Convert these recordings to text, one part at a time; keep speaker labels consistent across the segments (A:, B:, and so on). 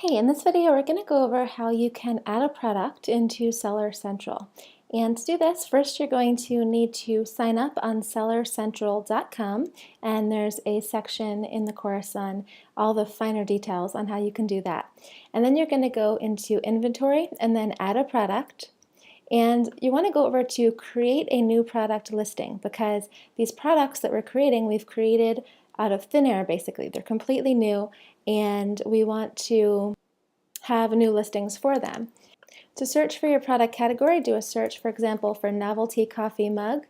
A: Hey, in this video we're going to go over how you can add a product into Seller Central. And to do this, first you're going to need to sign up on sellercentral.com, and there's a section in the course on all the finer details on how you can do that. And then you're going to go into inventory and then add a product. And you want to go over to create a new product listing, because these products that we're creating, we've created out of thin air basically. They're completely new and we want to have new listings for them. To search for your product category, do a search, for example, for novelty coffee mug,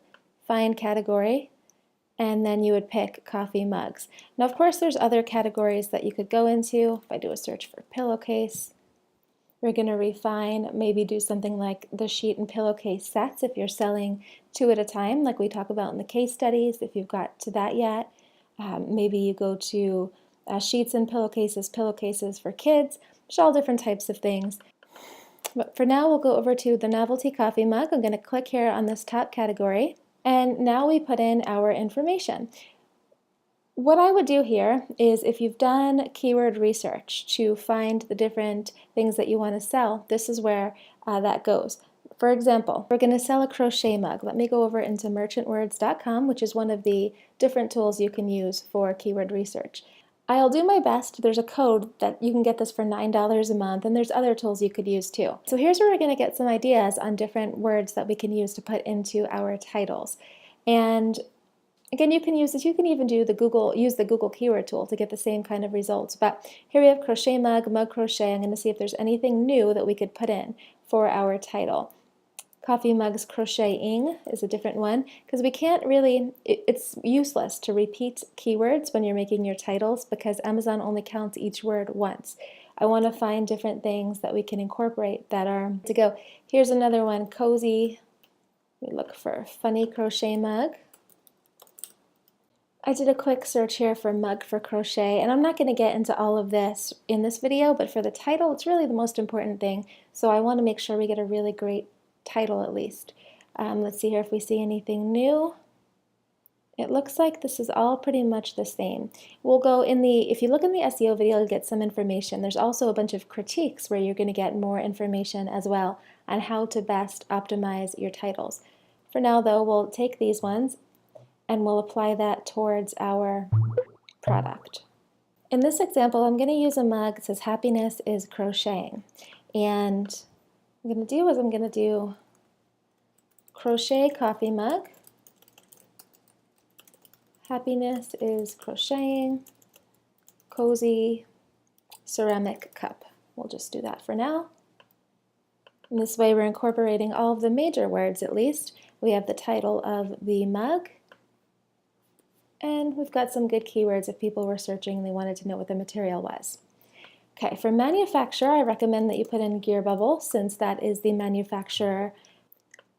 A: find category, and then you would pick coffee mugs. Now, of course, there's other categories that you could go into. If I do a search for pillowcase, we're going to refine, maybe do something like the sheet and pillowcase sets if you're selling two at a time, like we talk about in the case studies, if you've got to that yet. Maybe you go to sheets and pillowcases for kids. There's all different types of things. But for now, we'll go over to the novelty coffee mug. I'm going to click here on this top category, and now we put in our information. What I would do here is, if you've done keyword research to find the different things that you want to sell, this is where that goes. For example, we're going to sell a crochet mug. Let me go over into merchantwords.com, which is one of the different tools you can use for keyword research. I'll do my best. There's a code that you can get this for $9 a month, and there's other tools you could use too. So here's where we're going to get some ideas on different words that we can use to put into our titles. And again, you can use this. You can even do use the Google keyword tool to get the same kind of results. But here we have crochet mug, mug crochet. I'm going to see if there's anything new that we could put in for our title. Coffee mugs crocheting is a different one, because we can't really, it's useless to repeat keywords when you're making your titles, because Amazon only counts each word once. I want to find different things that we can incorporate that are to go. Here's another one, cozy. We look for funny crochet mug. I did a quick search here for mug for crochet, and I'm not going to get into all of this in this video, but for the title, it's really the most important thing. So I want to make sure we get a really great title at least. Let's see here if we see anything new. It looks like this is all pretty much the same. We'll go in if you look in the SEO video, you'll get some information. There's also a bunch of critiques where you're going to get more information as well on how to best optimize your titles. For now though, we'll take these ones and we'll apply that towards our product. In this example, I'm going to use a mug that says happiness is crocheting. And what I'm going to do is I'm going to do crochet coffee mug. Happiness is crocheting. Cozy ceramic cup. We'll just do that for now. And this way we're incorporating all of the major words at least. We have the title of the mug. And we've got some good keywords if people were searching and they wanted to know what the material was. Okay, for manufacturer, I recommend that you put in Gear Bubble, since that is the manufacturer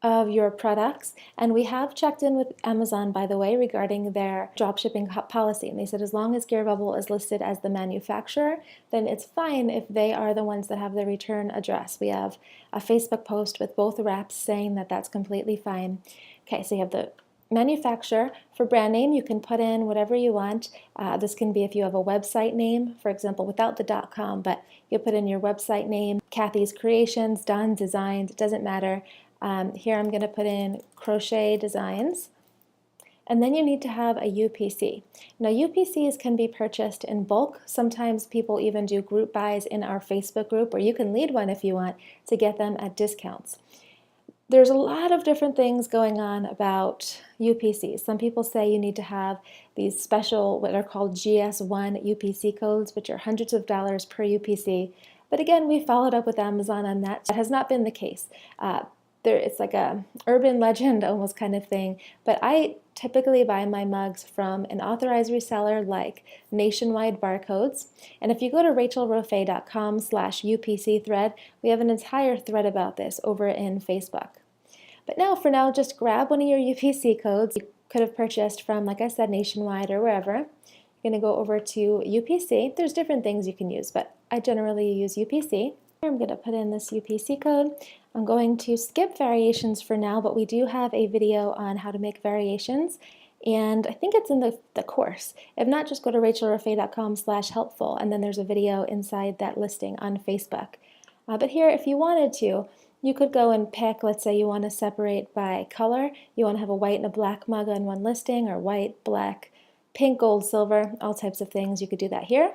A: of your products. And we have checked in with Amazon, by the way, regarding their dropshipping policy. And they said as long as Gear Bubble is listed as the manufacturer, then it's fine if they are the ones that have the return address. We have a Facebook post with both reps saying that that's completely fine. Okay, so you have the manufacturer. For brand name, you can put in whatever you want. This can be if you have a website name, for example, without the .com, but you put in your website name, Kathy's Creations, Done, Designed, it doesn't matter. Here I'm going to put in Crochet Designs. And then you need to have a UPC. Now UPCs can be purchased in bulk. Sometimes people even do group buys in our Facebook group, or you can lead one if you want to get them at discounts. There's a lot of different things going on about UPCs. Some people say you need to have these special, what are called GS1 UPC codes, which are hundreds of dollars per UPC. But again, we followed up with Amazon on that. That has not been the case. It's like a urban legend almost kind of thing. But I typically buy my mugs from an authorized reseller like Nationwide Barcodes. And if you go to rachelroffe.com/UPC thread, we have an entire thread about this over in Facebook. But now, for now, just grab one of your UPC codes. You could have purchased from, like I said, Nationwide or wherever. You're going to go over to UPC. There's different things you can use, but I generally use UPC. I'm going to put in this UPC code. I'm going to skip variations for now, but we do have a video on how to make variations. and I think it's in the course. If not, just go to rachelroffe.com/helpful, and then there's a video inside that listing on Facebook. But here, if you wanted to, you could go and pick, let's say you want to separate by color. You want to have a white and a black mug on one listing, or white, black, pink, gold, silver, all types of things. You could do that here.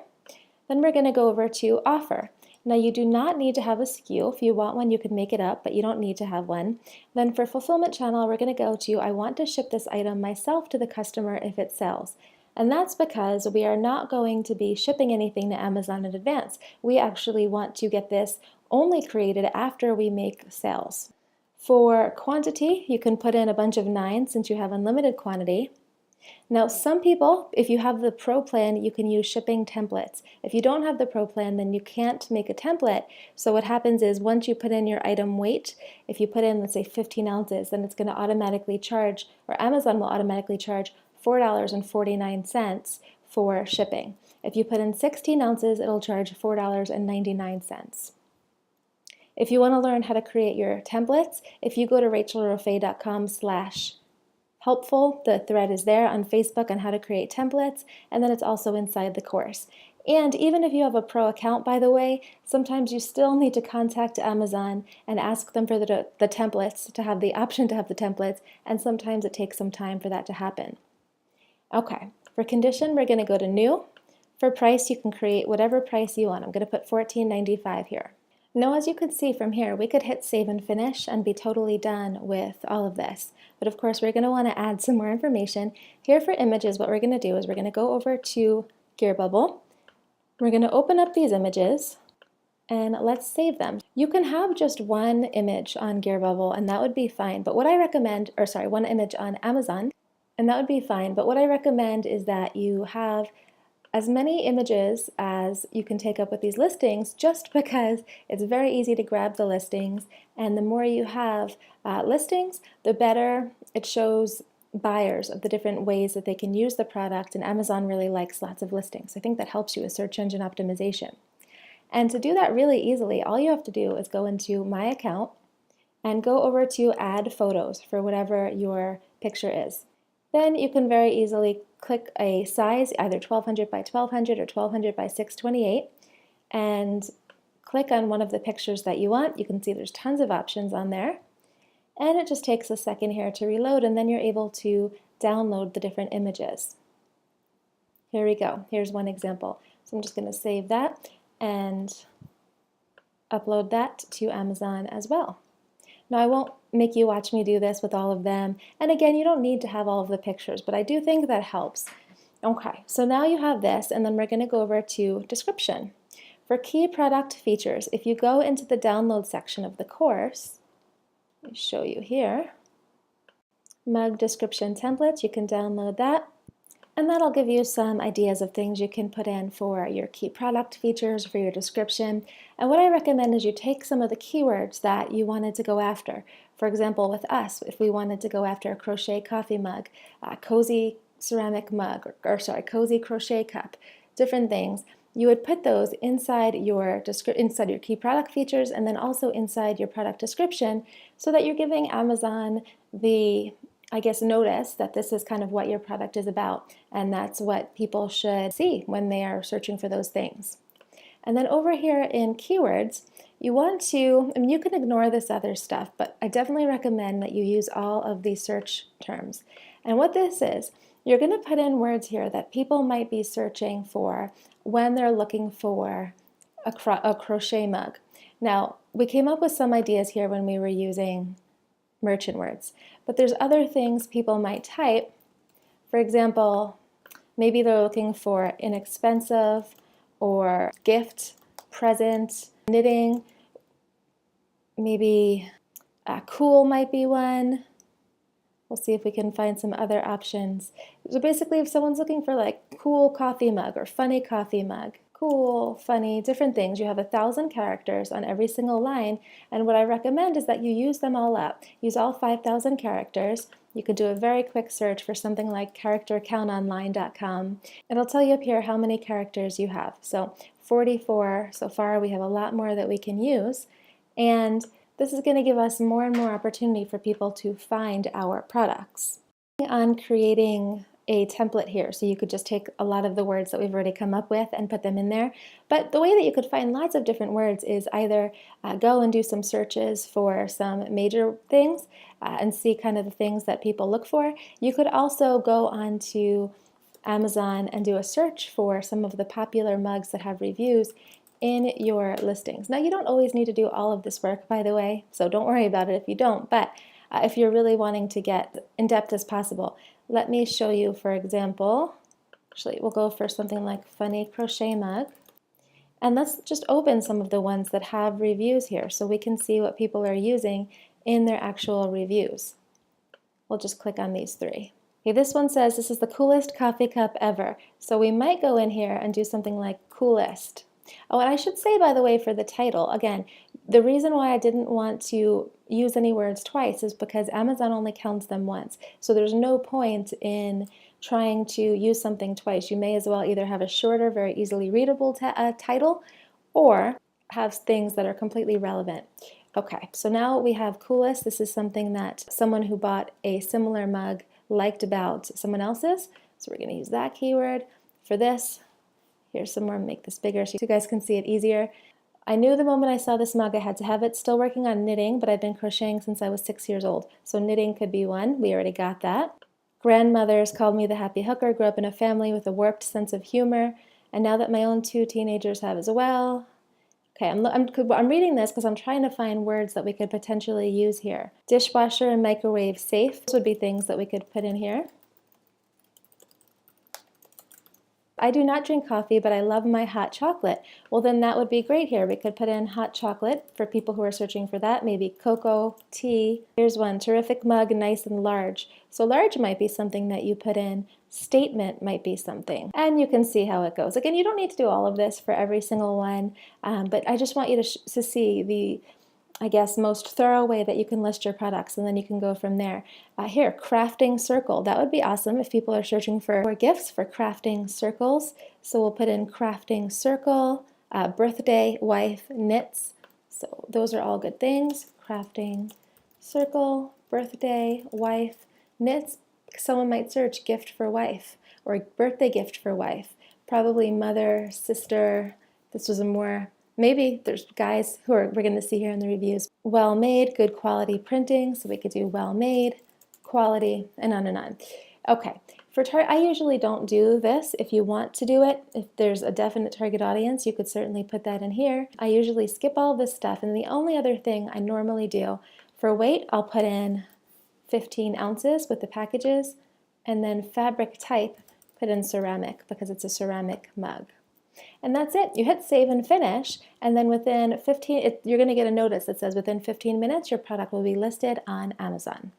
A: Then we're going to go over to offer. Now you do not need to have a SKU. If you want one, you can make it up, but you don't need to have one. Then for fulfillment channel, we're going to go to, I want to ship this item myself to the customer if it sells. And that's because we are not going to be shipping anything to Amazon in advance. We actually want to get this only created after we make sales. For quantity, you can put in a bunch of 9 since you have unlimited quantity. Now, some people, if you have the Pro plan, you can use shipping templates. If you don't have the Pro plan, then you can't make a template. So what happens is once you put in your item weight, if you put in, let's say 15 ounces, then it's going to automatically charge, or Amazon will automatically charge $4.49 for shipping. If you put in 16 ounces, it'll charge $4.99. If you want to learn how to create your templates, if you go to rachelroffe.com/helpful. The thread is there on Facebook on how to create templates, and then it's also inside the course. And even if you have a Pro account, by the way, sometimes you still need to contact Amazon and ask them for the templates, to have the option to have the templates, and sometimes it takes some time for that to happen. Okay, for condition, we're going to go to new. For price, you can create whatever price you want. I'm going to put $14.95 here. Now, as you can see from here, we could hit save and finish and be totally done with all of this. But of course, we're going to want to add some more information. Here for images, what we're going to do is we're going to go over to Gearbubble. We're going to open up these images and let's save them. You can have just one image on Gearbubble and that would be fine. But what I recommend, or sorry, one image on Amazon, and that would be fine. But what I recommend is that you have as many images as you can take up with these listings, just because it's very easy to grab the listings, and the more you have listings, the better it shows buyers of the different ways that they can use the product, and Amazon really likes lots of listings. I think that helps you with search engine optimization. And to do that really easily, all you have to do is go into My Account and go over to Add Photos for whatever your picture is. Then you can very easily click a size, either 1200 by 1200 or 1200 by 628, and click on one of the pictures that you want. You can see there's tons of options on there. And it just takes a second here to reload, and then you're able to download the different images. Here we go. Here's one example. So I'm just going to save that and upload that to Amazon as well. Now, I won't make you watch me do this with all of them. And again, you don't need to have all of the pictures, but I do think that helps. Okay, so now you have this, and then we're going to go over to description. For key product features, if you go into the download section of the course, let me show you here, mug description templates, you can download that. And that'll give you some ideas of things you can put in for your key product features, for your description. And what I recommend is you take some of the keywords that you wanted to go after. For example, with us, if we wanted to go after a crochet coffee mug, cozy ceramic mug, or sorry, cozy crochet cup, different things, you would put those inside your key product features, and then also inside your product description, so that you're giving Amazon the, I guess, notice that this is kind of what your product is about, and that's what people should see when they are searching for those things. And then over here in keywords, you want to, I mean, you can ignore this other stuff, but I definitely recommend that you use all of these search terms. And what this is, you're going to put in words here that people might be searching for when they're looking for a crochet mug. Now, we came up with some ideas here when we were using merchant words, but there's other things people might type. For example, maybe they're looking for inexpensive or gift, present, knitting, maybe cool might be one. We'll see if we can find some other options. So basically, if someone's looking for like cool coffee mug or funny coffee mug, cool, funny, different things, you have 1,000 characters on every single line, and what I recommend is that you use them all up. Use all 5,000 characters. You could do a very quick search for something like charactercountonline.com. It'll tell you up here how many characters you have. So 44 so far. We have a lot more that we can use, and this is going to give us more and more opportunity for people to find our products. On creating a template here, so you could just take a lot of the words that we've already come up with and put them in there. But the way that you could find lots of different words is either go and do some searches for some major things and see kind of the things that people look for. You could also go on to Amazon and do a search for some of the popular mugs that have reviews in your listings. Now, you don't always need to do all of this work, by the way, so don't worry about it if you don't, but if you're really wanting to get in depth as possible, let me show you, for example, actually we'll go for something like funny crochet mug, and let's just open some of the ones that have reviews here so we can see what people are using in their actual reviews. We'll just click on these three. Okay, this one says this is the coolest coffee cup ever, so we might go in here and do something like coolest. Oh, and I should say, by the way, for the title, again, the reason why I didn't want to use any words twice is because Amazon only counts them once. So there's no point in trying to use something twice. You may as well either have a shorter, very easily readable title, or have things that are completely relevant. Okay, so now we have coolest. This is something that someone who bought a similar mug liked about someone else's. So we're going to use that keyword. For this, here's some more, make this bigger so you guys can see it easier. I knew the moment I saw this mug I had to have it. Still working on knitting, but I've been crocheting since I was 6 years old. So knitting could be one. We already got that. Grandmothers called me the happy hooker. Grew up in a family with a warped sense of humor. And now that my own 2 teenagers have as well. Okay, I'm reading this because I'm trying to find words that we could potentially use here. Dishwasher and microwave safe. Those would be things that we could put in here. I do not drink coffee, but I love my hot chocolate. Well, then that would be great here. We could put in hot chocolate for people who are searching for that, maybe cocoa, tea. Here's one, terrific mug, nice and large. So large might be something that you put in. Statement might be something. And you can see how it goes. Again, you don't need to do all of this for every single one, but I just want you to see the most thorough way that you can list your products, and then you can go from there. Here, crafting circle. That would be awesome if people are searching for gifts for crafting circles. So we'll put in crafting circle, birthday, wife, knits. So those are all good things. Crafting circle, birthday, wife, knits. Someone might search gift for wife or birthday gift for wife. Probably mother, sister. This was a more maybe there's guys who we're going to see here in the reviews. Well made, good quality printing, so we could do well made, quality, and on and on. Okay, I usually don't do this. If you want to do it, if there's a definite target audience, you could certainly put that in here. I usually skip all this stuff, and the only other thing I normally do, for weight, I'll put in 15 ounces with the packages, and then fabric type, put in ceramic because it's a ceramic mug. And that's it. You hit save and finish, and then within 15, you're going to get a notice that says within 15 minutes your product will be listed on Amazon.